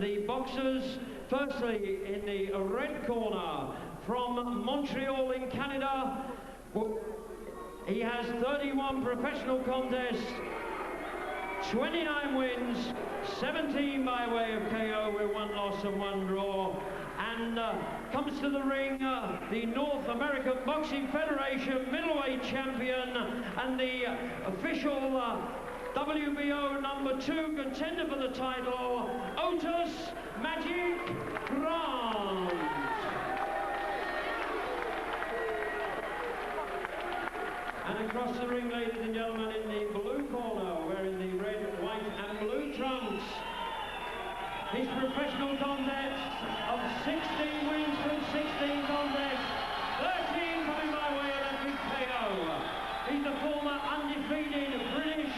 the boxers. Firstly, in the red corner, from Montreal in Canada, he has 31 professional contests, 29 wins, 17 by way of KO with 1 loss and 1 draw. And comes to the ring the North American Boxing Federation middleweight champion and the official WBO #2 contender for the title, Otis Magic Grant. And across the ring, ladies and gentlemen, in the blue corner, wearing the red, white and blue trunks, his professional contests of 16 wins from 16 contests, 13 coming by way of epic KO. He's the former undefeated British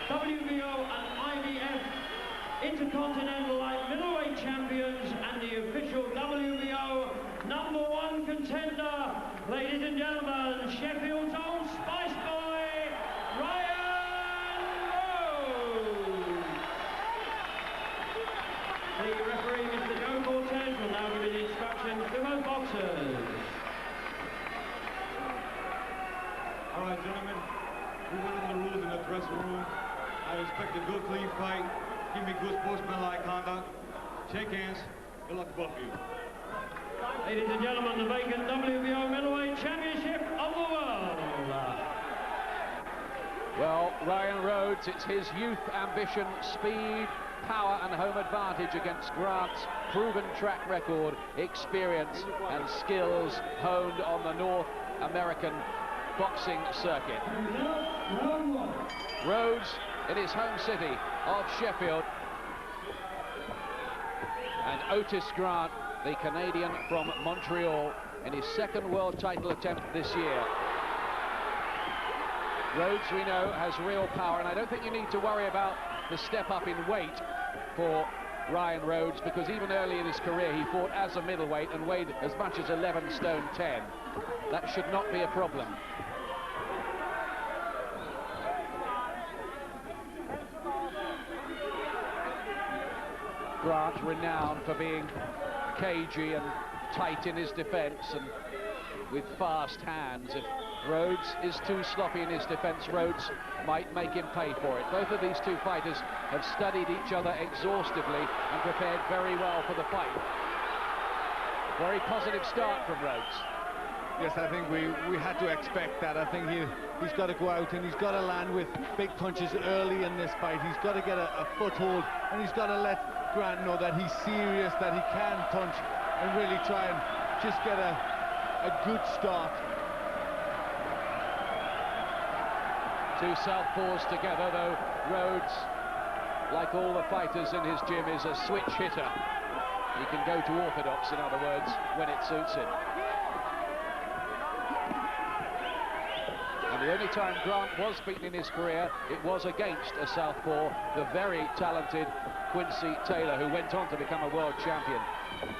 WBO and IBF Intercontinental Light Middleweight champions and the official WBO #1 contender, ladies and gentlemen, Sheffield's own Spice Boy, Ryan Rhodes. The referee, Mr. Joe Cortez, will now give the instructions to both boxers. All right, gentlemen, we went over the rules in the dressing room. I expect a good, clean fight. Give me good sportsmanlike conduct. Shake hands. Good luck to both of you. Ladies and gentlemen, the vacant WBO middleweight championship of the world. Well, Ryan Rhodes, it's his youth, ambition, speed, power and home advantage against Grant's proven track record, experience and skills honed on the North American boxing circuit. Rhodes in his home city of Sheffield, and Otis Grant, the Canadian from Montreal, in his second world title attempt this year. Rhodes, we know, has real power, and I don't think you need to worry about the step up in weight for Ryan Rhodes, because even early in his career he fought as a middleweight and weighed as much as 11 stone 10. That should not be a problem. Grant, renowned for being cagey and tight in his defence and with fast hands. If Rhodes is too sloppy in his defence, Rhodes might make him pay for it. Both of these two fighters have studied each other exhaustively and prepared very well for the fight. Very positive start from Rhodes. Yes, I think we had to expect that. I think he's got to go out and he's got to land with big punches early in this fight. He's got to get a foothold, and he's got to let Grant know that he's serious, that he can punch and really try and just get a good start. Two southpaws together, though Rhodes, like all the fighters in his gym, is a switch hitter. He can go to orthodox, in other words, when it suits him. And the only time Grant was beaten in his career, it was against a southpaw, the very talented Quincy Taylor, who went on to become a world champion.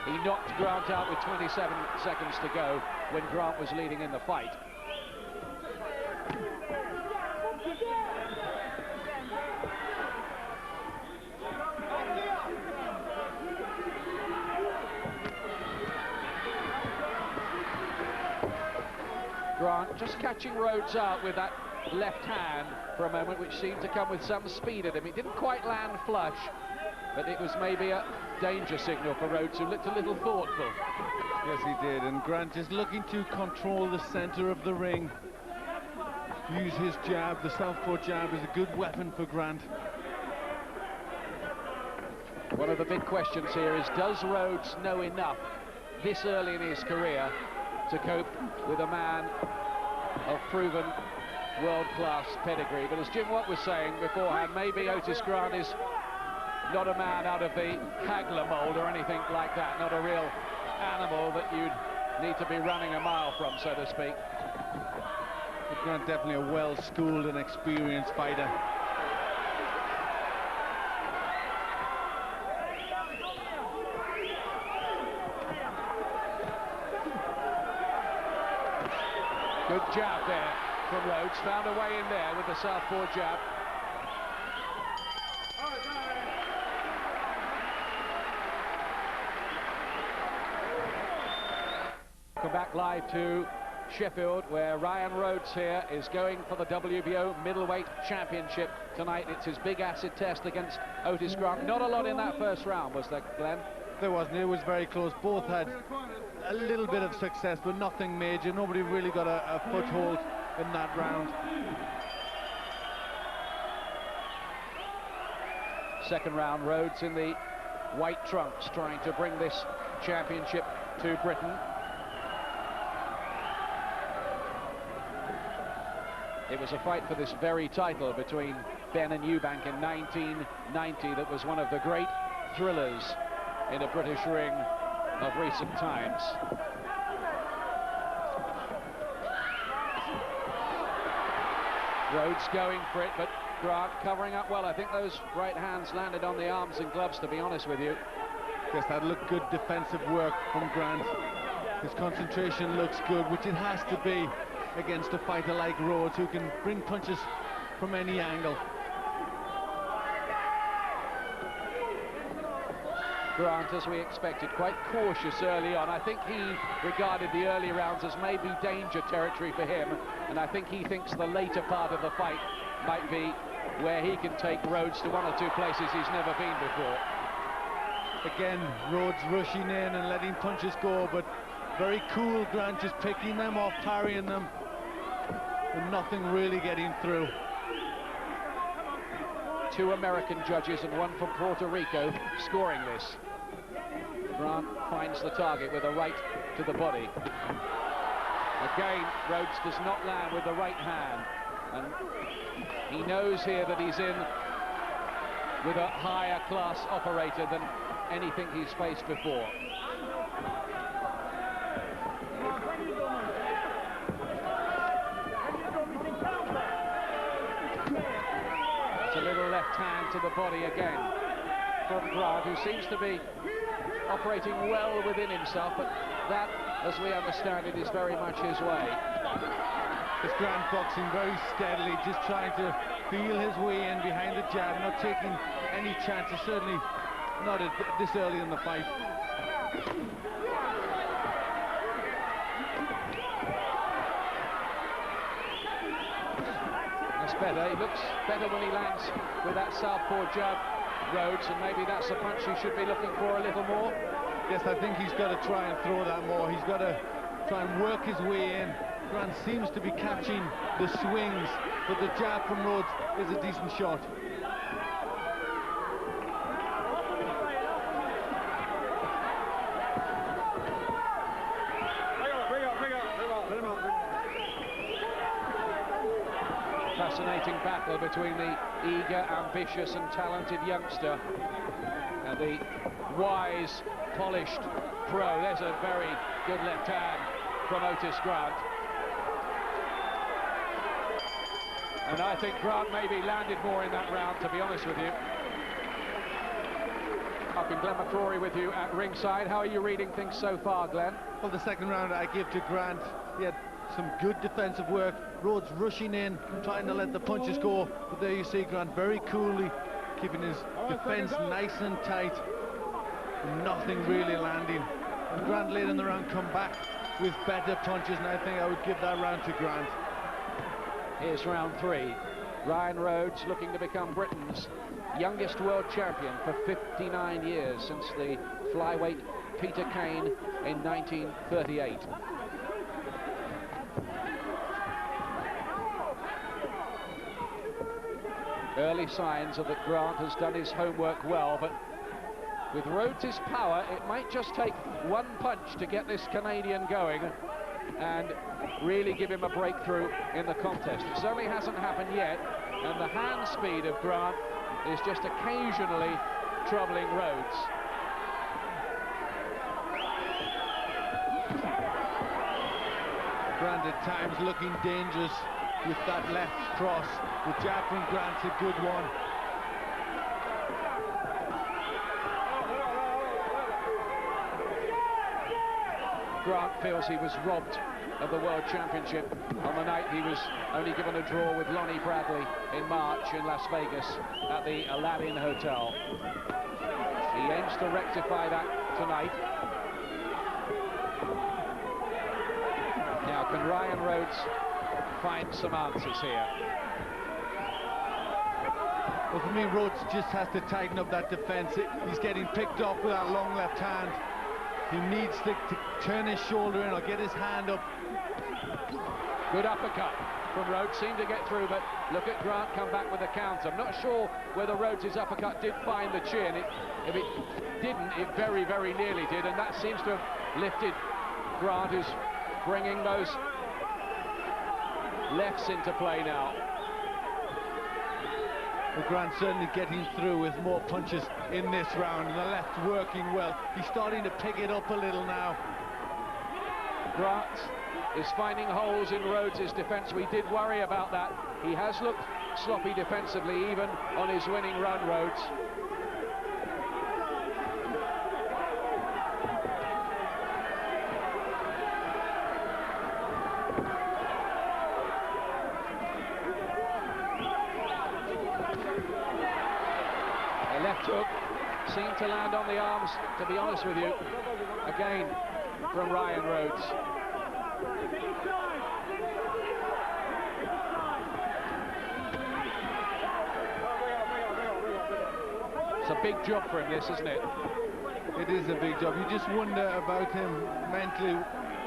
He knocked Grant out with 27 seconds to go when Grant was leading in the fight. Grant just catching Rhodes out with that left hand for a moment, which seemed to come with some speed at him. It didn't quite land flush, but it was maybe a danger signal for Rhodes, who looked a little thoughtful. Yes, he did, and Grant just looking to control the center of the ring. Use his jab. The southpaw jab is a good weapon for Grant. One of the big questions here is, does Rhodes know enough this early in his career to cope with a man of proven world-class pedigree? But as Jim Watt was saying beforehand, maybe Otis Grant is not a man out of the haggler mold or anything like that, not a real animal that you'd need to be running a mile from, so to speak. But Grant definitely a well-schooled and experienced fighter. Good jab there from Rhodes, found a way in there with the southpaw jab. Come back live to Sheffield, where Ryan Rhodes here is going for the WBO middleweight championship tonight. It's his big acid test against Otis Grant. Not a lot in that first round, was there, Glenn? There wasn't. It was very close. Both had a little bit of success, but nothing major. Nobody really got a foothold in that round. Second round, Rhodes in the white trunks, trying to bring this championship to Britain. It was a fight for this very title between Ben and Eubank in 1990 that was one of the great thrillers in a British ring of recent times. Rhodes going for it, but Grant covering up well. I think those right hands landed on the arms and gloves, to be honest with you. Yes, that looked good defensive work from Grant. His concentration looks good, which it has to be against a fighter like Rhodes, who can bring punches from any angle. Grant, as we expected, quite cautious early on. I think he regarded the early rounds as maybe danger territory for him, and I think he thinks the later part of the fight might be where he can take Rhodes to one or two places he's never been before. Again, Rhodes rushing in and letting punches go, but very cool. Grant just picking them off, parrying them, and nothing really getting through. Two American judges and one from Puerto Rico scoring this. Grant finds the target with a right to the body. Again, Rhodes does not land with the right hand, and he knows here that he's in with a higher class operator than anything he's faced before. It's a little left hand to the body again from Grant, who seems to be operating well within himself, but that, as we understand it, is very much his way. This Grant boxing very steadily, just trying to feel his way in behind the jab, not taking any chances, certainly not this early in the fight. That's better. He looks better when he lands with that southpaw jab, Rhodes, and maybe that's the punch he should be looking for a little more. Yes, I think he's got to try and throw that more. He's got to try and work his way in. Grant seems to be catching the swings, but the jab from Rhodes is a decent shot. Fascinating battle between the eager, ambitious and talented youngster and the wise, polished pro. There's a very good left hand from Otis Grant. And I think Grant maybe landed more in that round, to be honest with you. Up in Glenn McCrory with you at ringside. How are you reading things so far, Glenn? Well, the second round I give to Grant. He had some good defensive work. Rhodes rushing in, trying to let the punches go. But there you see Grant very coolly keeping his defense nice and tight. Nothing really landing. And Grant late in the round come back with better punches, and I think I would give that round to Grant. Here's round three. Ryan Rhodes looking to become Britain's youngest world champion for 59 years, since the flyweight Peter Kane in 1938. Early signs are that Grant has done his homework well, but with Rhodes' power, it might just take one punch to get this Canadian going and really give him a breakthrough in the contest. It certainly hasn't happened yet, and the hand speed of Grant is just occasionally troubling Rhodes. Grant at times looking dangerous with that left cross. The jab from Grant's a good one. Grant feels he was robbed of the World Championship on the night he was only given a draw with Lonnie Bradley in March in Las Vegas at the Aladdin Hotel. He aims to rectify that tonight. Can Ryan Rhodes find some answers here? Well, for me, Rhodes just has to tighten up that defence. He's getting picked off with that long left hand. He needs to turn his shoulder in or get his hand up. Good uppercut from Rhodes, seemed to get through, but look at Grant come back with a counter. I'm not sure whether Rhodes' uppercut did find the chin. If it didn't, it very, very nearly did, and that seems to have lifted Grant, who's bringing those lefts into play now. Well, Grant certainly getting through with more punches in this round, and the left working well. He's starting to pick it up a little now. Grant is finding holes in Rhodes' defence. We did worry about that. He has looked sloppy defensively, even on his winning run, Rhodes. The left hook seemed to land on the arms, to be honest with you, again from Ryan Rhodes. It's a big job for him, this, isn't it? It is a big job. You just wonder about him mentally.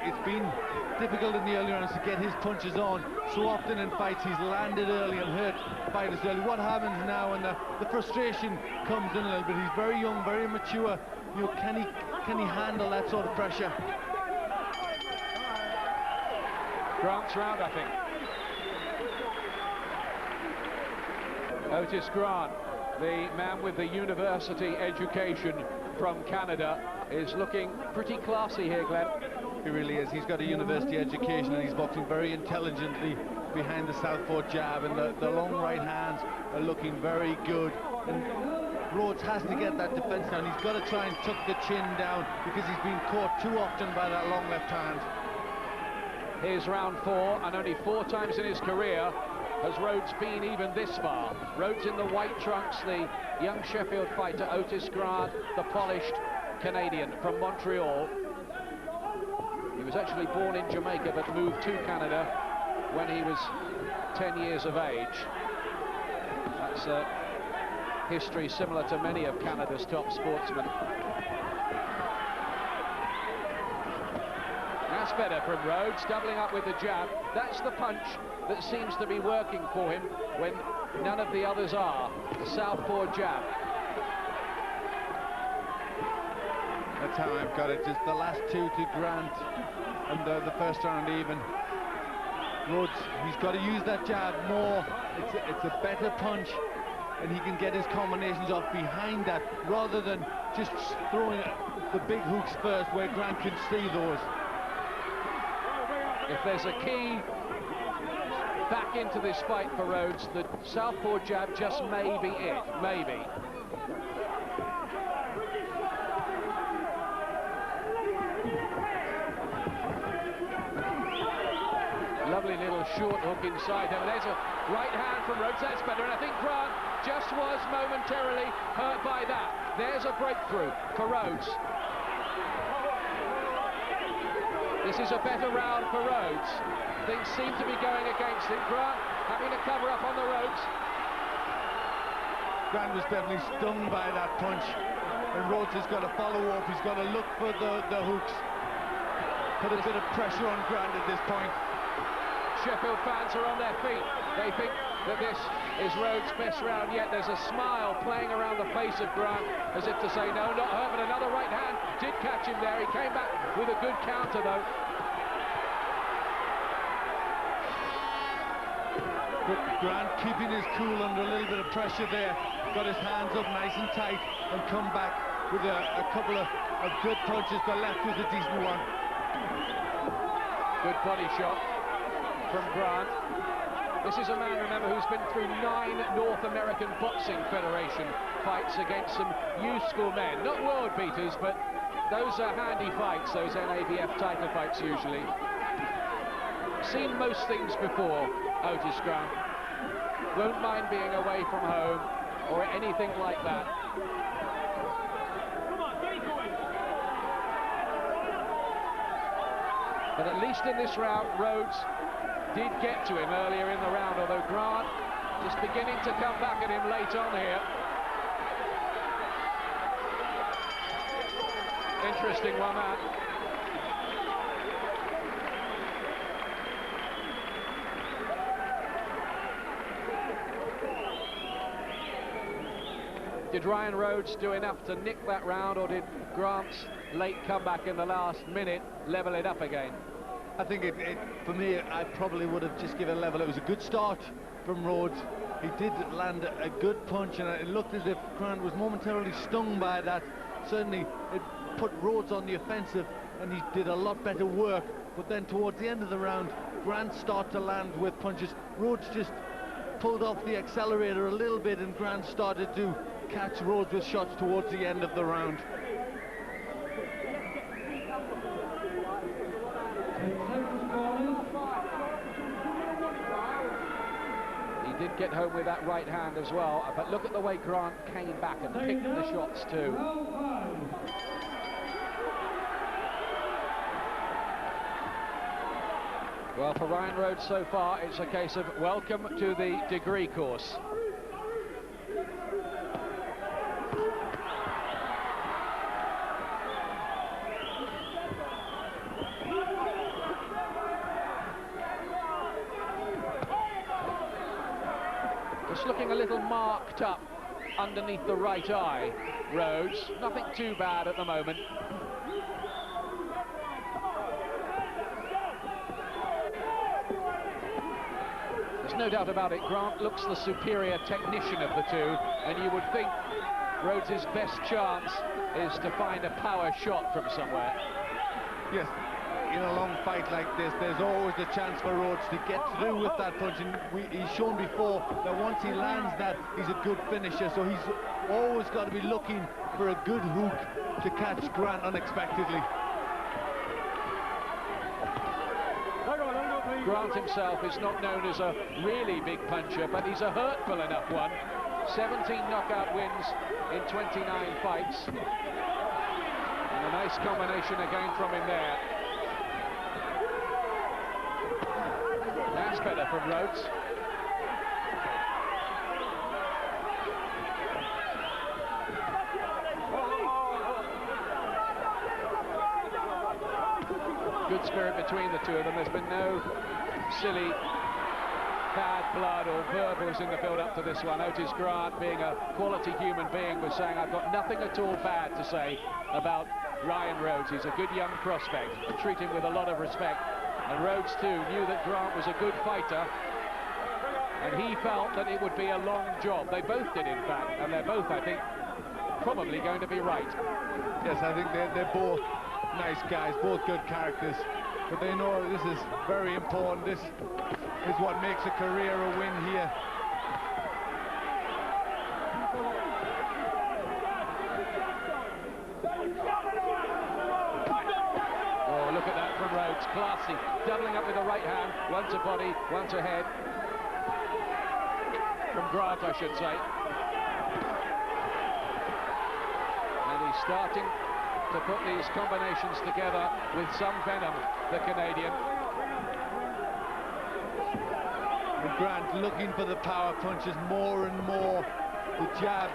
It's been difficult in the early rounds to get his punches on. So often in fights he's landed early and hurt fighters early. What happens now when the frustration comes in a little bit? He's very young, very mature. You know, can he handle that sort of pressure? Grant's round, I think. Otis Grant, the man with the university education from Canada, is looking pretty classy here, Glenn. He really is. He's got a university education and he's boxing very intelligently behind the southpaw jab, and the long right hands are looking very good. And Rhodes has to get that defense down. He's got to try and tuck the chin down because he's been caught too often by that long left hand. Here's round 4, and only 4 times in his career has Rhodes been even this far. Rhodes in the white trunks, the young Sheffield fighter. Otis Grant, the polished Canadian from Montreal. He was actually born in Jamaica but moved to Canada when he was 10 years of age. That's a history similar to many of Canada's top sportsmen. That's better from Rhodes, doubling up with the jab. That's the punch that seems to be working for him when none of the others are. The southpaw jab. That's how I've got it. Just the last 2 to Grant and the first round even. Rhodes, he's got to use that jab more. It's a better punch, and he can get his combinations off behind that rather than just throwing the big hooks first where Grant can see those. If there's a key back into this fight for Rhodes, the southpaw jab just may be it, maybe. Lovely little short hook inside him. There's a right hand from Rhodes, that's better, and I think Grant just was momentarily hurt by that. There's a breakthrough for Rhodes. This is a better round for Rhodes. Things seem to be going against him. Grant having to cover up on the ropes. Grant was definitely stung by that punch, and Rhodes has got to follow up. He's got to look for the hooks. Put a bit of pressure on Grant at this point. Sheffield fans are on their feet. They think that this is Rhodes' best round yet. There's a smile playing around the face of Grant as if to say, no, not hurt, but another right hand did catch him there. He came back with a good counter, though. But Grant keeping his cool under a little bit of pressure there. Got his hands up nice and tight and come back with a couple of good punches. The left was a decent one. Good body shot from Grant. This is a man, remember, who's been through 9 North American Boxing Federation fights against some youth school men. Not world beaters, but those are handy fights, those NABF title fights usually. Seen most things before, Otis Grant. Won't mind being away from home or anything like that. But at least in this round, Rhodes did get to him earlier in the round, although Grant just beginning to come back at him late on here. Interesting one, that. Did Ryan Rhodes do enough to nick that round, or did Grant's late comeback in the last minute level it up again? I think for me, I probably would have just given a level. It was a good start from Rhodes. He did land a good punch, and it looked as if Grant was momentarily stung by that. Certainly, it put Rhodes on the offensive, and he did a lot better work. But then towards the end of the round, Grant started to land with punches. Rhodes just pulled off the accelerator a little bit, and Grant started to catch Rhodes with shots towards the end of the round. He did get home with that right hand as well, but look at the way Grant came back and picked the shots too. Well, for Ryan Rhodes so far, it's a case of welcome to the degree course. Just looking a little marked up underneath the right eye, Rhodes. Nothing too bad at the moment. There's no doubt about it, Grant looks the superior technician of the two, and you would think Rhodes' best chance is to find a power shot from somewhere. Yes, in a long fight like this, there's always the chance for Rhodes to get through with that punch, and he's shown before that once he lands that, he's a good finisher, so he's always got to be looking for a good hook to catch Grant unexpectedly. Grant himself is not known as a really big puncher, but he's a hurtful enough one. 17 knockout wins in 29 fights. And a nice combination again from him there. That's better from Rhodes. Good spirit between the two of them. There's been no silly bad blood or verbals in the build-up to this one. Otis Grant, being a quality human being, was saying, I've got nothing at all bad to say about Ryan Rhodes. He's a good young prospect. I treat him with a lot of respect. And Rhodes too knew that Grant was a good fighter, and he felt that it would be a long job. They both did, in fact, and they're both, I think, probably going to be right. Yes, I think they're both nice guys, both good characters, but they know this is very important. This is what makes a career a win here. Oh, look at that from Rhodes, classy, doubling up with the right hand, one to body, one to head. From Grant, I should say. And he's starting to put these combinations together with some venom, the Canadian. And Grant looking for the power punches more and more. The jab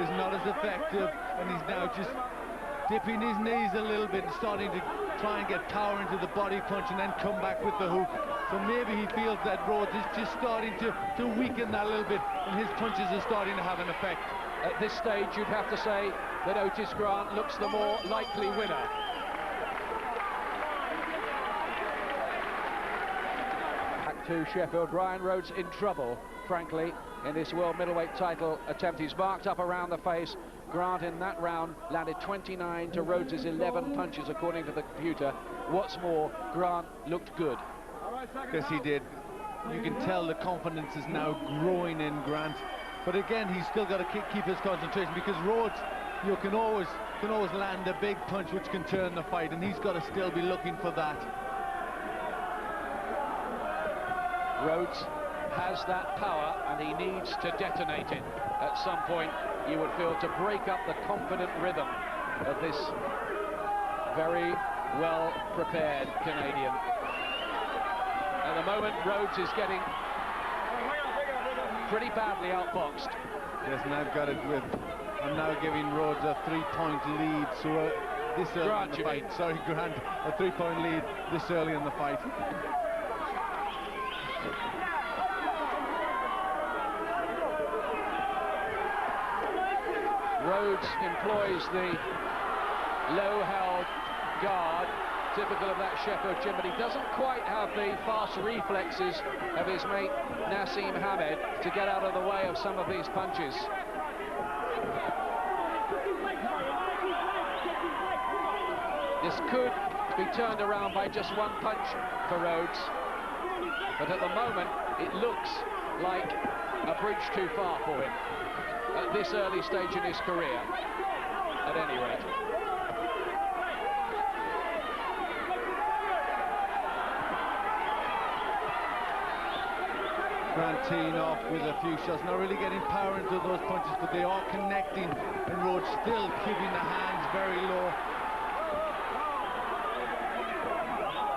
is not as effective, and he's now just dipping his knees a little bit and starting to try and get power into the body punch and then come back with the hook. So maybe he feels that Rhodes is just starting to weaken that a little bit, and his punches are starting to have an effect. At this stage, you'd have to say that Otis Grant looks the more likely winner. Back to Sheffield. Ryan Rhodes in trouble, frankly, in this world middleweight title attempt. He's marked up around the face. Grant in that round landed 29 to Rhodes' 11 punches, according to the computer. What's more, Grant looked good. Yes, he did. You can tell the confidence is now growing in Grant. But again, he's still got to keep his concentration, because Rhodes, you can always land a big punch which can turn the fight, and he's got to still be looking for that. Rhodes has that power, and he needs to detonate it at some point, you would feel, to break up the confident rhythm of this very well-prepared Canadian. At the moment, Rhodes is getting pretty badly outboxed. Yes, and I've got it with, I'm now giving Rhodes a 3-point lead, so this early in the fight. Sorry, Grant, a 3-point lead this early in the fight. Rhodes employs the low-held guard, typical of that Sheffield gym, but he doesn't quite have the fast reflexes of his mate Nassim Hamed to get out of the way of some of these punches. This could be turned around by just one punch for Rhodes, but at the moment it looks like a bridge too far for him at this early stage in his career, at any rate. Grant teeing off with a few shots, not really getting power into those punches, but they are connecting, and Rhodes still keeping the hands very low.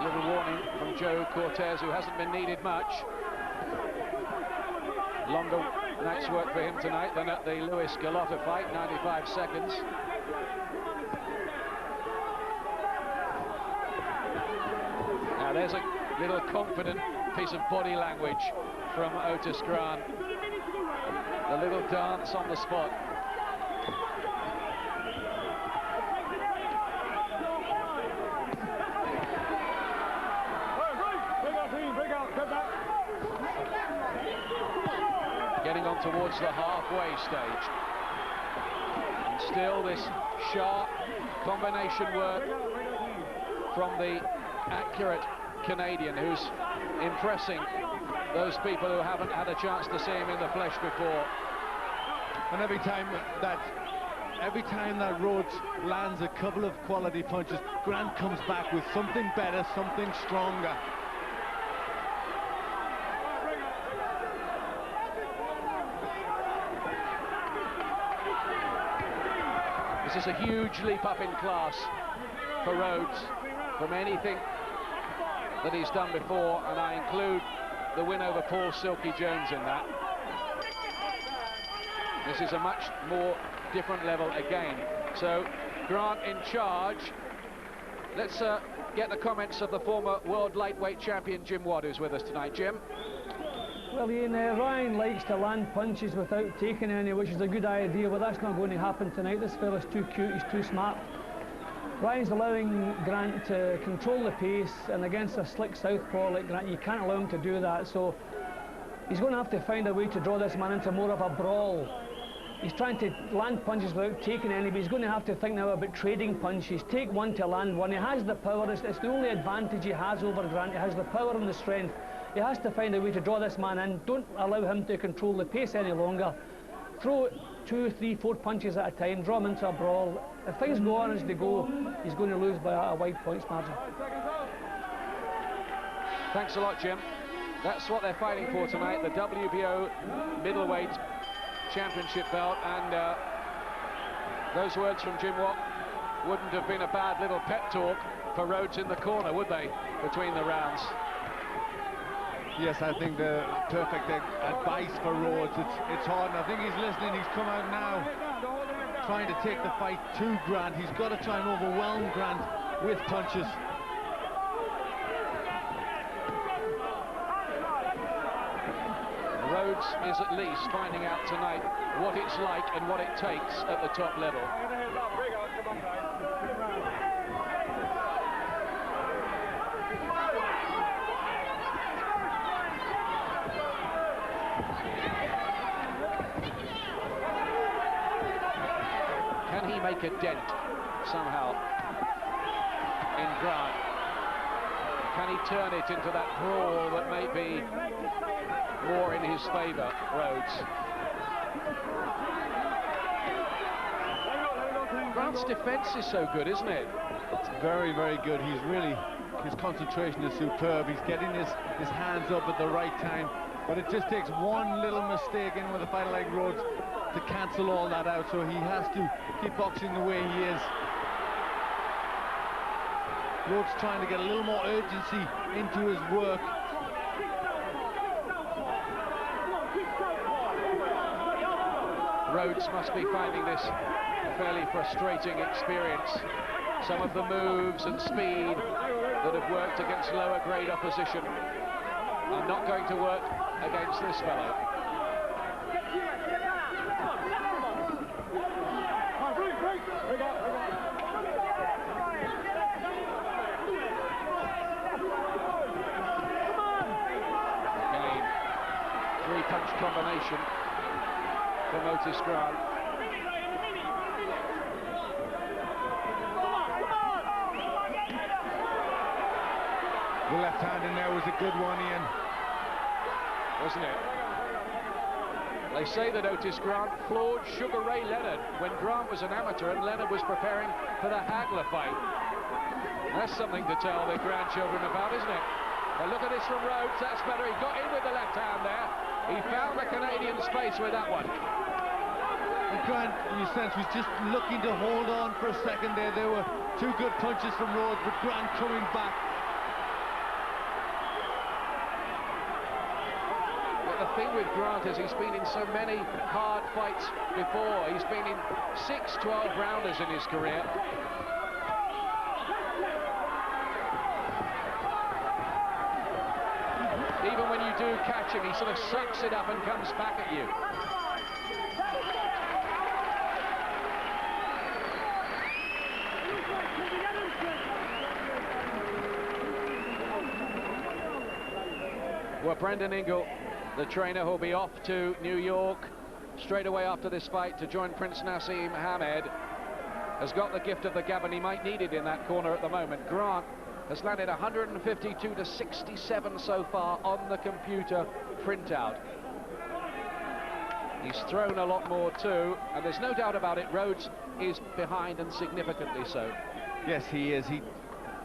Little warning from Joe Cortez, who hasn't been needed much. Longer night's work for him tonight than at the Lewis Gallotta fight, 95 seconds. Now there's a little confident piece of body language from Otis Grant. The little dance on the spot. Getting on towards the halfway stage. And still this sharp combination work from the accurate Canadian, who's impressing those people who haven't had a chance to see him in the flesh before. And every time that Rhodes lands a couple of quality punches, Grant comes back with something better, something stronger. This is a huge leap up in class for Rhodes from anything that he's done before, and I include the win over Paul Silky Jones in that. This is a much more different level again. So Grant in charge. Let's get the comments of the former world lightweight champion Jim Watt, who's with us tonight. Jim? Well, Ian, Ryan likes to land punches without taking any, which is a good idea, but that's not going to happen tonight. This fella's too cute, he's too smart. Ryan's allowing Grant to control the pace, and against a slick southpaw like Grant, you can't allow him to do that, so he's going to have to find a way to draw this man into more of a brawl. He's trying to land punches without taking any, but he's going to have to think now about trading punches. Take one to land one. He has the power, it's the only advantage he has over Grant. He has the power and the strength. He has to find a way to draw this man in. Don't allow him to control the pace any longer. Throw 2, 3, 4 punches at a time, draw him into a brawl. If things go on as they go, he's going to lose by a wide points margin. Thanks a lot, Jim. That's what they're fighting for tonight, the WBO middleweight championship belt, and those words from Jim Watt wouldn't have been a bad little pep talk for Rhodes in the corner, would they, between the rounds? Yes, I think the perfect advice for Rhodes. It's hard, and I think he's listening. He's come out now trying to take the fight to Grant. He's got to try and overwhelm Grant with punches. Rhodes is at least finding out tonight what it's like and what it takes at the top level. Can he make a dent somehow in Grant? Can he turn it into that brawl that may be more in his favour, Rhodes? Grant's defence is so good, isn't it? It's very, very good. He's really, his concentration is superb. He's getting his hands up at the right time, but it just takes one little mistake in with a fighter like Rhodes to cancel all that out, so he has to keep boxing the way he is. Rhodes trying to get a little more urgency into his work. Rhodes must be finding this a fairly frustrating experience. Some of the moves and speed that have worked against lower grade opposition are not going to work against this fellow. Again, three-punch combination from Otis Grant. The left hand in there was a good one, Ian. Wasn't it? They say that Otis Grant floored Sugar Ray Leonard when Grant was an amateur and Leonard was preparing for the Hagler fight. That's something to tell the grandchildren about, isn't it? But look at this from Rhodes, that's better. He got in with the left hand there. He found the Canadian space with that one. And Grant, in a sense, was just looking to hold on for a second there. There were two good punches from Rhodes, but Grant coming back. The thing with Grant is he's been in so many hard fights before. He's been in 6 12-rounders in his career. Even when you do catch him, he sort of sucks it up and comes back at you. Well, Brendan Ingle, the trainer, who'll be off to New York straight away after this fight to join Prince Nassim Hamed, has got the gift of the gab, and he might need it in that corner at the moment. Grant has landed 152 to 67 so far on the computer printout. He's thrown a lot more too, and there's no doubt about it, Rhodes is behind, and significantly so. Yes, he is.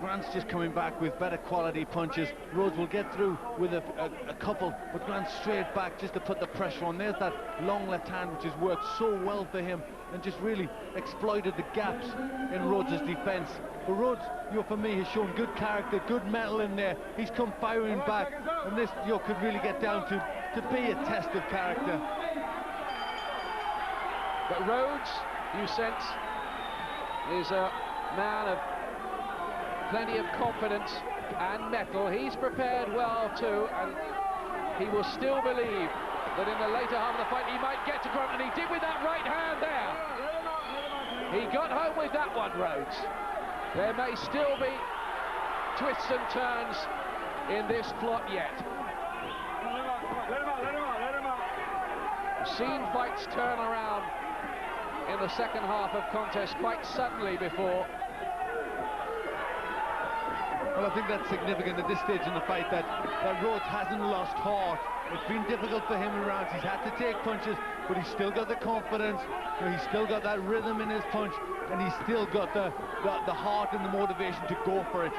Grant's just coming back with better quality punches. Rhodes will get through with a couple, but Grant's straight back just to put the pressure on. There's that long left hand which has worked so well for him and just really exploited the gaps in Rhodes' defense. But Rhodes, for me, has shown good character, good mettle in there. He's come firing back, and this, could really get down to be a test of character. But Rhodes, you sense, is a man of plenty of confidence and mettle. He's prepared well too, and he will still believe that in the later half of the fight he might get to Grant, and he did with that right hand there. He got home with that one, Rhodes. There may still be twists and turns in this plot yet. We've seen fights turn around in the second half of contests quite suddenly before. Well, I think that's significant at this stage in the fight, that Rhodes hasn't lost heart. It's been difficult for him in rounds. He's had to take punches, but he's still got the confidence. He's still got that rhythm in his punch, and he's still got the heart and the motivation to go for it.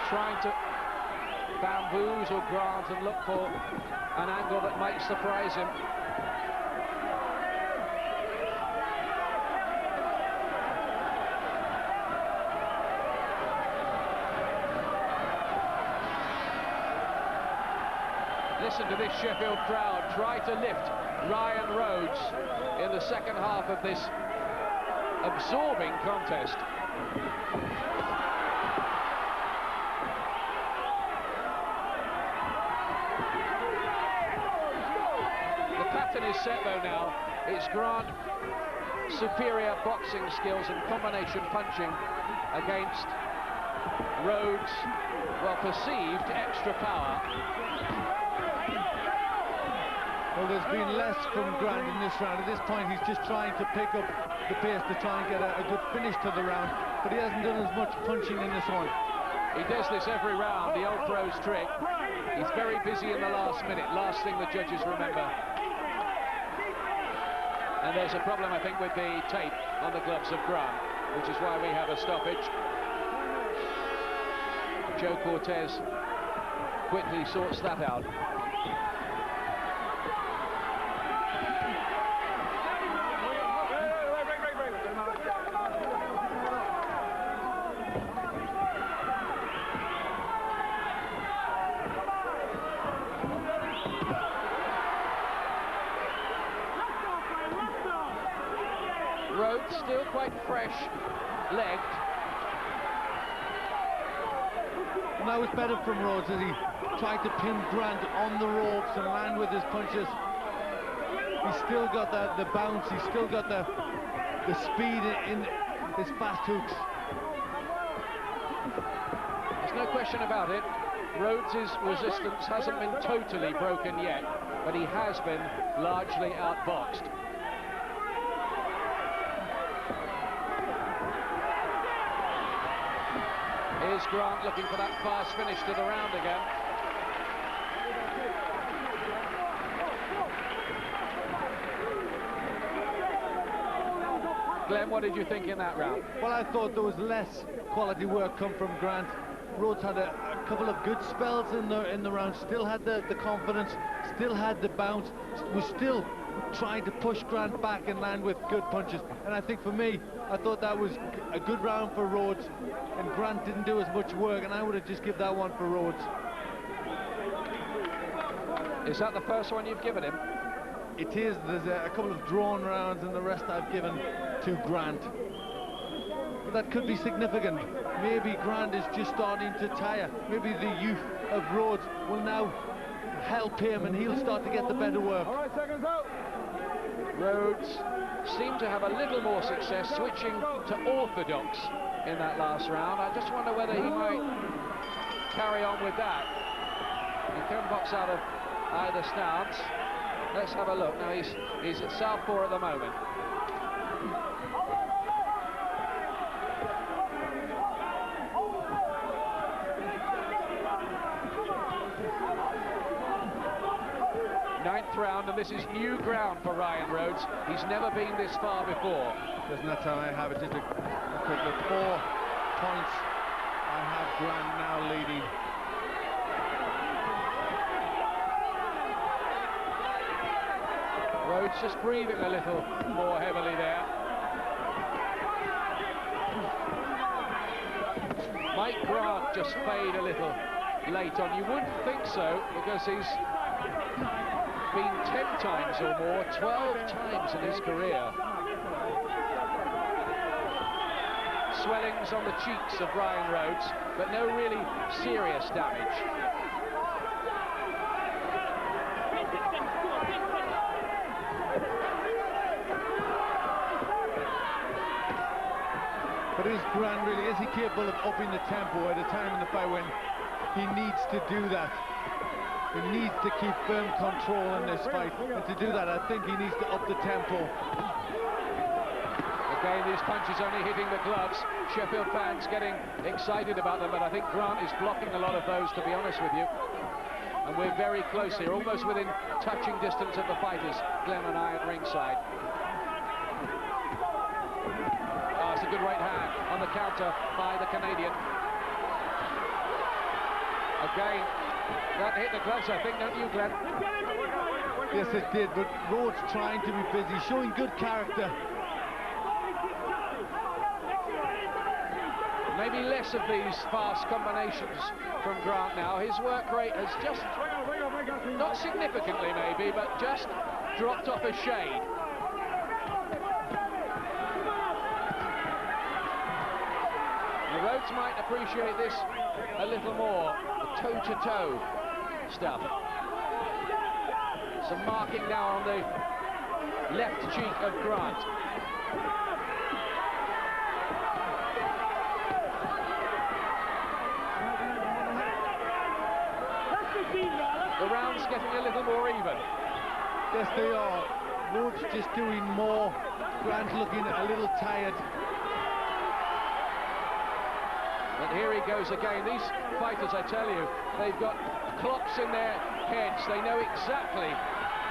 Trying to bamboozle Grant and look for an angle that might surprise him. Listen to this Sheffield crowd try to lift Ryan Rhodes in the second half of this absorbing contest. The pattern is set though now. It's Grant superior boxing skills and combination punching against Rhodes, well, perceived extra power. Well, there's been less from Grant in this round. At this point, he's just trying to pick up the pace to try and get a good finish to the round, but he hasn't done as much punching in this one. He does this every round, the old pro's trick. He's very busy in the last minute, last thing the judges remember. And there's a problem, I think, with the tape on the gloves of Grant, which is why we have a stoppage. Joe Cortez quickly sorts that out. Rhodes still quite fresh-legged. And that was better from Rhodes as he tried to pin Grant on the ropes and land with his punches. He's still got the bounce, he's still got the speed in his fast hooks. There's no question about it. Rhodes' resistance hasn't been totally broken yet, but he has been largely outboxed. Here's Grant looking for that fast finish to the round again. Glenn, what did you think in that round? Well, I thought there was less quality work come from Grant. Rhodes had a couple of good spells in the round, still had the confidence, still had the bounce, was still trying to push Grant back and land with good punches. And I think for me, I thought that was a good round for Rhodes, and Grant didn't do as much work, and I would have just given that one for Rhodes. Is that the first one you've given him? It is. There's a couple of drawn rounds, and the rest I've given to Grant. But that could be significant. Maybe Grant is just starting to tire. Maybe the youth of Rhodes will now help him, and he'll start to get the better work. All right, seconds out. Rhodes seemed to have a little more success switching to orthodox in that last round. I just wonder whether he might carry on with that. He can box out of either stance. Let's have a look. Now he's at southpaw at the moment. Ninth round, and this is new ground for Ryan Rhodes. He's never been this far before. Doesn't that time I have it? Just a quick look. 4 points. I have Grant now leading. Rhodes just breathing a little more heavily there. Might Grant just fade a little late on? You wouldn't think so, because he's been 10 times or more, 12 times in his career. Swellings on the cheeks of Ryan Rhodes, but no really serious damage. But is Grant really, is he capable of upping the tempo at a time in the fight when he needs to do that? He needs to keep firm control in this fight, and to do that I think he needs to up the tempo. Again, these punches only hitting the gloves. Sheffield fans getting excited about them, but I think Grant is blocking a lot of those, to be honest with you. And we're very close here, almost within touching distance of the fighters, Glenn and I at ringside. Oh, it's a good right hand on the counter by the Canadian. Again, that hit the gloves, I think, don't you, Glenn? Yes, it did, but Rhodes trying to be busy, showing good character. Maybe less of these fast combinations from Grant now. His work rate has just, not significantly maybe, but just dropped off a shade. The Rhodes might appreciate this a little more, the toe-to-toe stuff. Some marking now on the left cheek of Grant. The round's getting a little more even. Yes, they are. Rhodes just doing more. Grant looking a little tired. But here he goes again. These fighters, I tell you, they've got clocks in their heads. They know exactly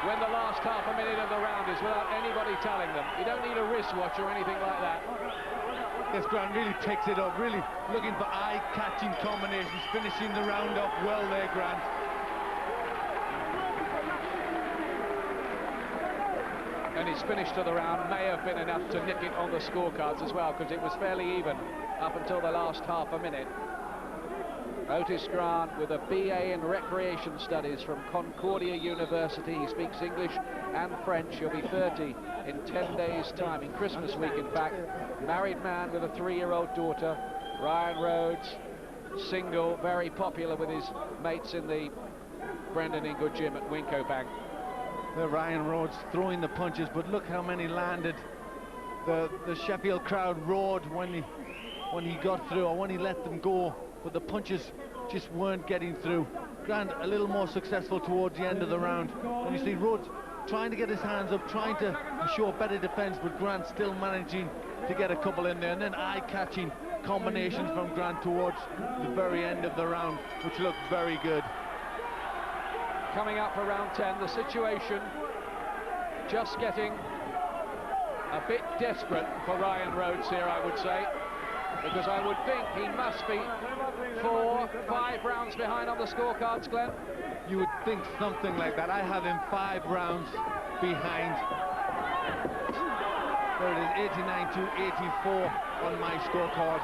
when the last half a minute of the round is without anybody telling them. You don't need a wristwatch or anything like that. Yes, Grant really picks it up, really looking for eye-catching combinations, finishing the round off well there, Grant. And his finish to the round may have been enough to nick it on the scorecards as well, because it was fairly even up until the last half a minute. Otis Grant with a BA in Recreation Studies from Concordia University. He speaks English and French. He'll be 30 in 10 days' time, in Christmas week, in fact. Married man with a 3-year-old daughter. Ryan Rhodes, single, very popular with his mates in the Brendan Ingood gym at Winco Bank. Ryan Rhodes throwing the punches, but look how many landed. The Sheffield crowd roared when he got through, or when he let them go, but the punches just weren't getting through. Grant a little more successful towards the end of the round, and you see Rhodes trying to get his hands up, trying to show better defense, but Grant still managing to get a couple in there, and then eye-catching combinations from Grant towards the very end of the round, which looked very good. Coming up for round 10, the situation just getting a bit desperate for Ryan Rhodes here, I would say, because I would think he must be 4, 5 rounds behind on the scorecards, Glenn. You would think something like that. I have him 5 rounds behind. There it is, 89 to 84 on my scorecard.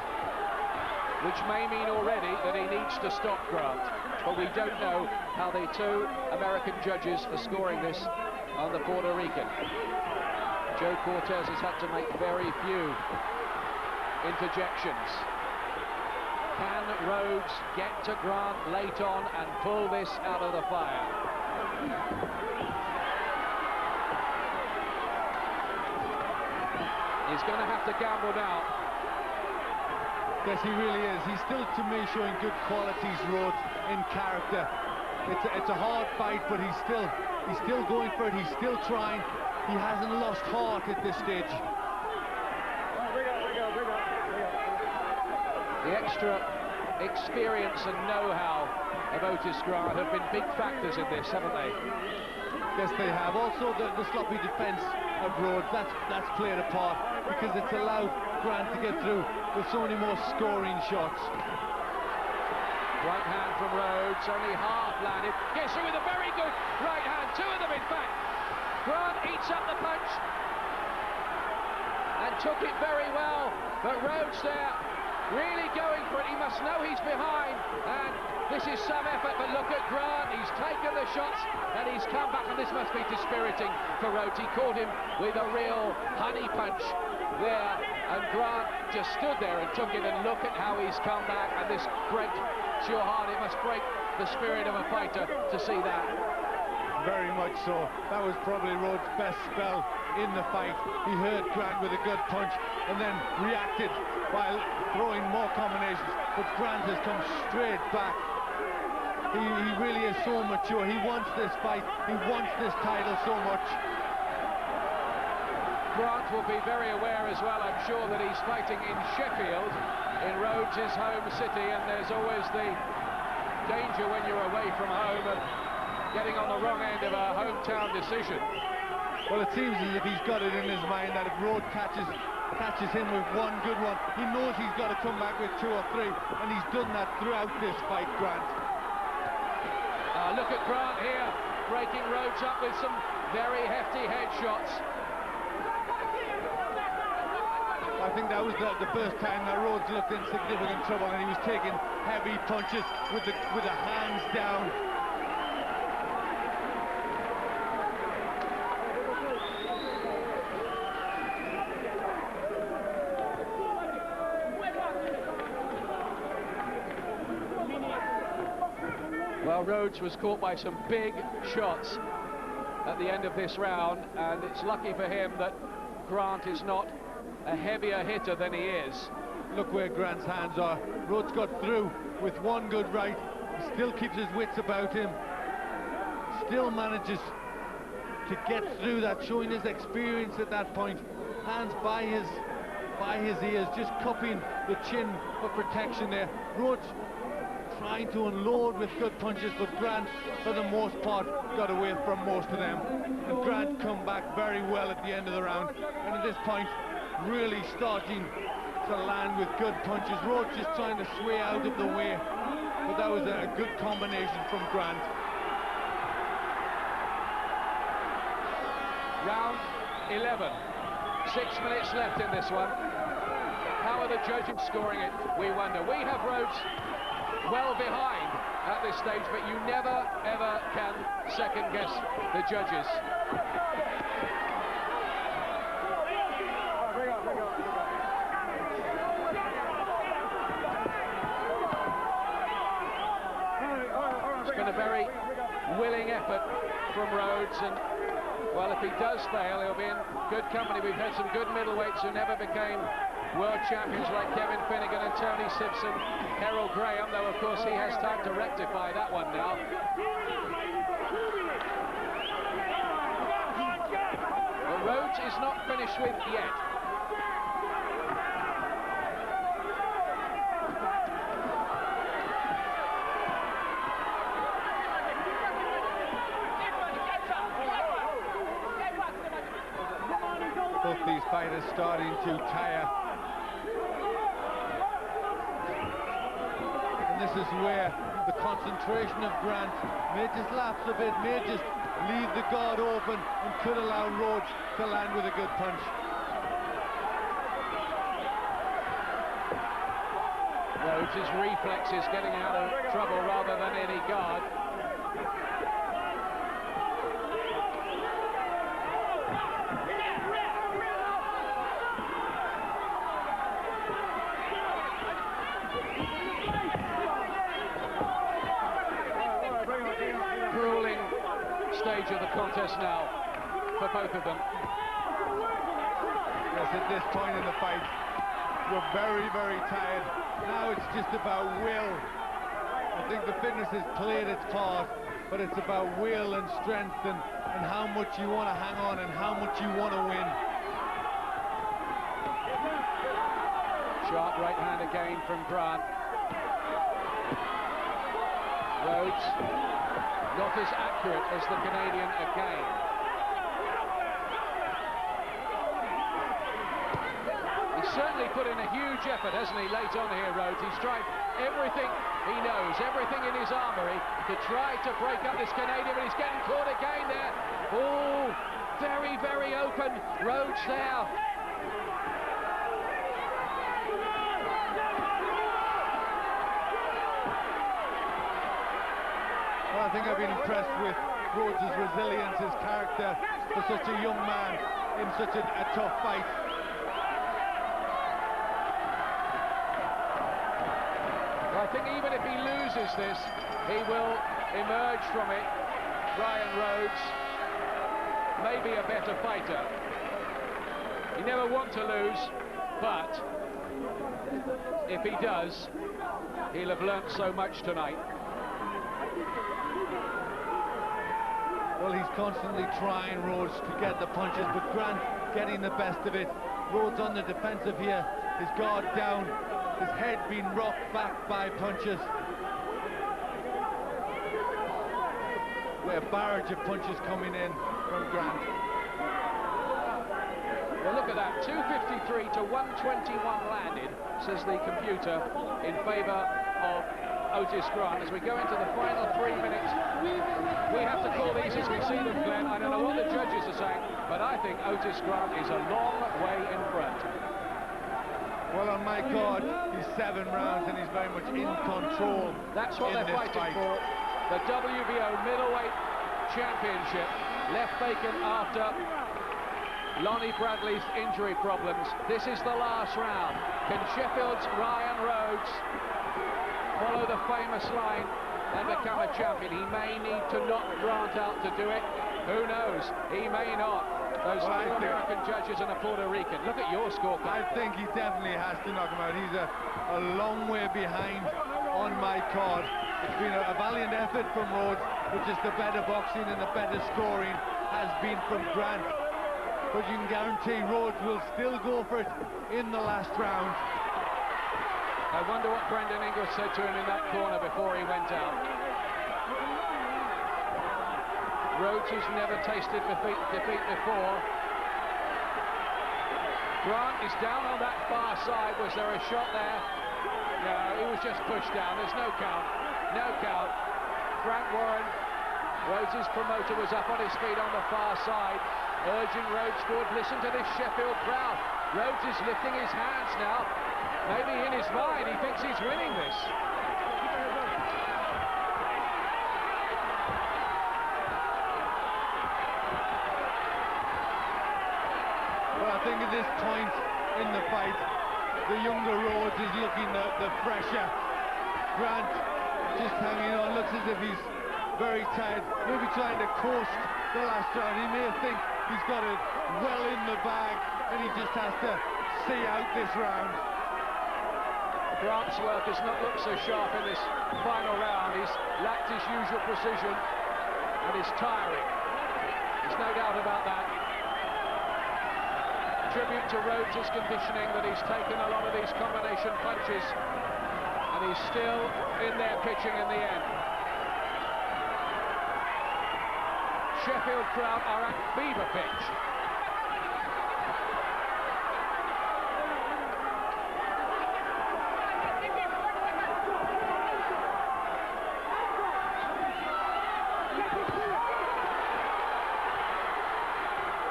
Which may mean already that he needs to stop Grant, but we don't know how the 2 American judges are scoring this on the Puerto Rican. Joe Cortez has had to make very few interjections. Can Rhodes get to Grant late on and pull this out of the fire? He's going to have to gamble now. Yes, he really is. He's still, to me, showing good qualities, Rhodes, in character. It's a hard fight, but he's still going for it. He's still trying. He hasn't lost heart at this stage. The extra experience and know-how of Otis Grant have been big factors in this, haven't they? Yes, they have. Also, the sloppy defense of Rhodes, that's played a part, because it's allowed Grant to get through with so many more scoring shots. Right hand from Rhodes, only half landed. Gets through with a very good right hand, 2 of them in fact. Grant eats up the punch and took it very well, but Rhodes there really going for it. He must know he's behind, and this is some effort, but look at Grant. He's taken the shots and he's come back, and this must be dispiriting for Rhodes. He caught him with a real honey punch there, and Grant just stood there and took it, and look at how he's come back, and this breaks your heart. It must break the spirit of a fighter to see that. Very much so. That was probably Rhodes' best spell in the fight. He hurt Grant with a good punch and then reacted while throwing more combinations, but Grant has come straight back. He really is so mature. He wants this fight. He wants this title so much. Grant will be very aware as well, I'm sure, that he's fighting in Sheffield, in Rhodes' home city, and there's always the danger when you're away from home of getting on the wrong end of a hometown decision. Well, it seems as if he's got it in his mind that if Rhodes catches him with one good one, he knows he's got to come back with 2 or 3, and he's done that throughout this fight, Grant. Look at Grant here, breaking Rhodes up with some very hefty headshots. I think that was the first time that Rhodes looked in significant trouble, and he was taking heavy punches with the hands down. Well, Rhodes was caught by some big shots at the end of this round, and it's lucky for him that Grant is not a heavier hitter than he is. Look where Grant's hands are. Rhodes got through with one good right. He still keeps his wits about him. Still manages to get through that, showing his experience at that point. Hands by his ears, just cupping the chin for protection there. Rhodes trying to unload with good punches, but Grant, for the most part, got away from most of them. And Grant come back very well at the end of the round. And at this point, really starting to land with good punches. Rhodes just trying to sway out of the way, but that was a good combination from Grant. Round 11, 6 minutes left in this one. How are the judges scoring it? We wonder. We have Rhodes well behind at this stage, but you never, ever can second-guess the judges. It's been a very willing effort from Rhodes, and well, if he does fail, he'll be in good company. We've had some good middleweights who never became world champions, like Kevin Finnegan and Tony Simpson, Harold Graham, though of course he has time to rectify that one now. But Rhodes is not finished with yet. Both these fighters starting to tire. And this is where the concentration of Grant may just lapse a bit, may just leave the guard open and could allow Rhodes to land with a good punch. Rhodes' reflexes getting out of trouble rather than any guard. Grueling stage of the contest now for both of them. Yes, at this point in the fight, we're very, very tired. Now it's just about will. I think the fitness has played its part, but it's about will and strength and how much you want to hang on and how much you want to win. Sharp right hand again from Grant. Rhodes not as accurate as the Canadian again. He's certainly put in a huge effort, hasn't he, late on here, Rhodes? He's tried everything he knows, everything in his armoury to try to break up this Canadian, but he's getting caught again there. Oh, very, very open. Rhodes there. Well, I think I've been impressed with Rhodes' resilience, his character for such a young man in such a tough fight. Well, I think even if he loses this, he will emerge from it, Ryan Rhodes, maybe a better fighter. You never want to lose, but if he does, he'll have learnt so much tonight. Well, he's constantly trying, Rhodes, to get the punches, but Grant getting the best of it. Rhodes on the defensive here, his guard down, his head being rocked back by punches. A barrage of punches coming in from Grant. Well, look at that, 253 to 121 landed, says the computer, in favour of Otis Grant. As we go into the final 3 minutes, we have to call these as we see them, Glenn. I don't know what the judges are saying, but I think Otis Grant is a long way in front. Well, on my card, he's 7 rounds and he's very much in control. That's what they're fighting for. The WBO middleweight championship, left vacant after Lonnie Bradley's injury problems. This is the last round. Can Sheffield's Ryan Rhodes follow the famous line and become a champion? He may need to knock Grant out to do it. Who knows? He may not. Those two American judges and a Puerto Rican. Look at your scorecard. I think he definitely has to knock him out. He's a long way behind on my card. It's been a valiant effort from Rhodes, but just the better boxing and the better scoring has been from Grant. But you can guarantee Rhodes will still go for it in the last round. I wonder what Brendan Ingram said to him in that corner before he went out. Rhodes has never tasted defeat before. Grant is down on that far side. Was there a shot there? No, he was just pushed down. There's no count. No count. Frank Warren, Rhodes' promoter, was up on his feet on the far side, urging Rhodes forward. Listen to this Sheffield crowd. Rhodes is lifting his hands now. Maybe in his mind he thinks he's winning this. this point in the fight, the younger Rhodes is looking the fresher. Grant just hanging on, looks as if he's very tired, maybe trying to coast the last round. He may think he's got it well in the bag and he just has to see out this round. Grant's work has not looked so sharp in this final round. He's lacked his usual precision and he's tiring. There's no doubt about that. Tribute to Rhodes' conditioning that he's taken a lot of these combination punches and he's still in there pitching in the end. Sheffield crowd are at fever pitch.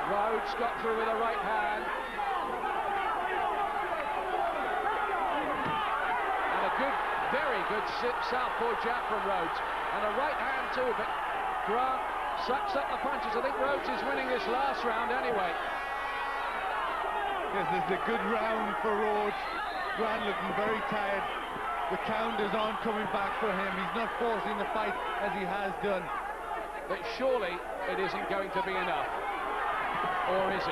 Rhodes got through with a right hand. And a good, very good southpaw jab from Rhodes. And a right hand too, but Grant sucks up the punches. I think Rhodes is winning this last round anyway. Yes, this is a good round for Rhodes. Grant looking very tired. The counters aren't coming back for him. He's not forcing the fight as he has done. But surely it isn't going to be enough. Or is it?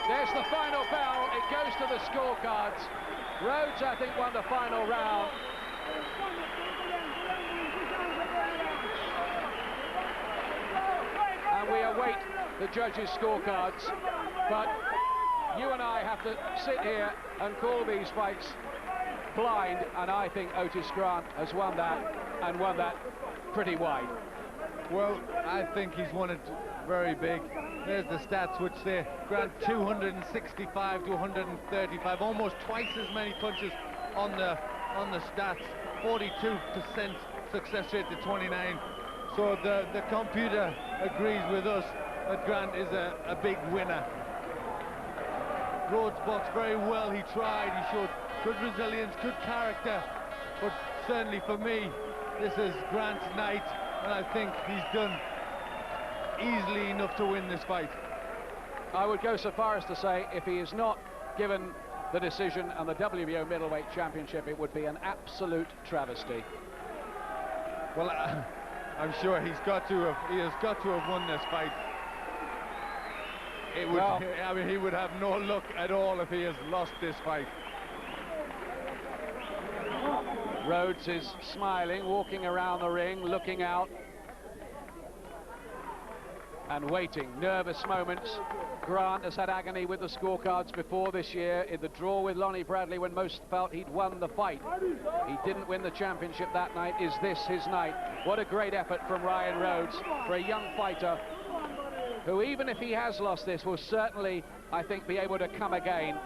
There's the final bell. It goes to the scorecards. Rhodes, I think, won the final round. And we await the judges' scorecards. But you and I have to sit here and call these fights blind, and I think Otis Grant has won that, and won that pretty wide. Well, I think he's won it very big. There's the stats which say Grant 265 to 135, almost twice as many punches on the stats, 42% success rate to 29. So the computer agrees with us that Grant is a big winner. Rhodes boxed very well. He tried, he showed good resilience, good character, but certainly for me this is Grant's night, and I think he's done easily enough to win this fight. I would go so far as to say if he is not given the decision and the WBO middleweight championship, it would be an absolute travesty. Well, I'm sure he has got to have won this fight. It would, well, I mean, he would have no luck at all if he has lost this fight. Rhodes is smiling, walking around the ring, looking out and waiting. Nervous moments. Grant has had agony with the scorecards before this year in the draw with Lonnie Bradley when most felt he'd won the fight. He didn't win the championship that night. Is this his night? What a great effort from Ryan Rhodes for a young fighter who, even if he has lost this, will certainly, I think, be able to come again,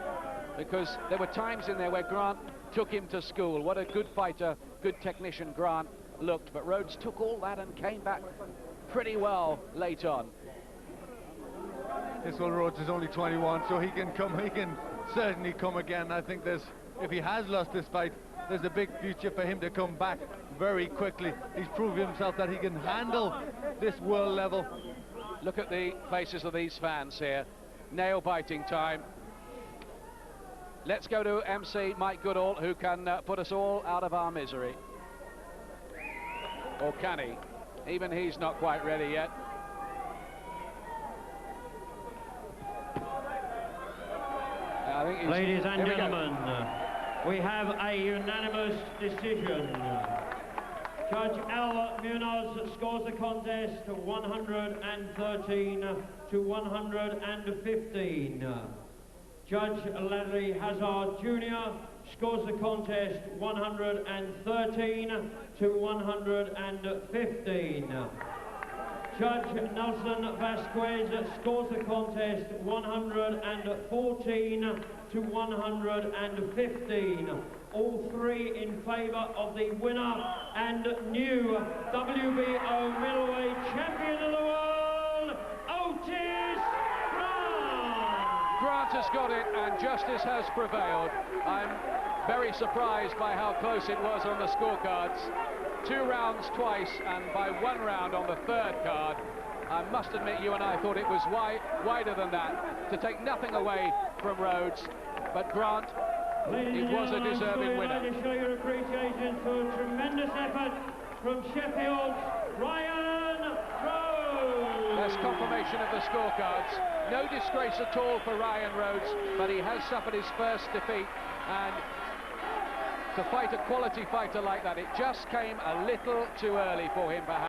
because there were times in there where Grant took him to school. What a good fighter, good technician Grant looked, but Rhodes took all that and came back pretty well late on. This one, Rhodes is only 21, so he can certainly come again. I think if he has lost this fight, there's a big future for him to come back very quickly. He's proven himself that he can handle this world level. Look at the faces of these fans here. Nail-biting time. Let's go to MC Mike Goodall, who can put us all out of our misery. Or can he? Even he's not quite ready yet. I think ladies and gentlemen, we have a unanimous decision. Judge Al Munoz scores the contest 113 to 115. Judge Larry Hazard Jr. scores the contest 113 to 115. Judge Nelson Vasquez scores the contest 114 to 115. All three in favour of the winner and new WBO middleweight champion of the world, Otis Grant. Grant has got it, and justice has prevailed. I'm very surprised by how close it was on the scorecards. 2 rounds twice, and by 1 round on the 3rd card. I must admit, you and I thought it was wider than that, to take nothing away from Rhodes, but Grant, it was a deserving winner. I'd like to show your appreciation for a tremendous effort from Sheffield's Ryan Rhodes. That's confirmation of the scorecards. No disgrace at all for Ryan Rhodes, but he has suffered his first defeat, and to fight a quality fighter like that, it just came a little too early for him, perhaps.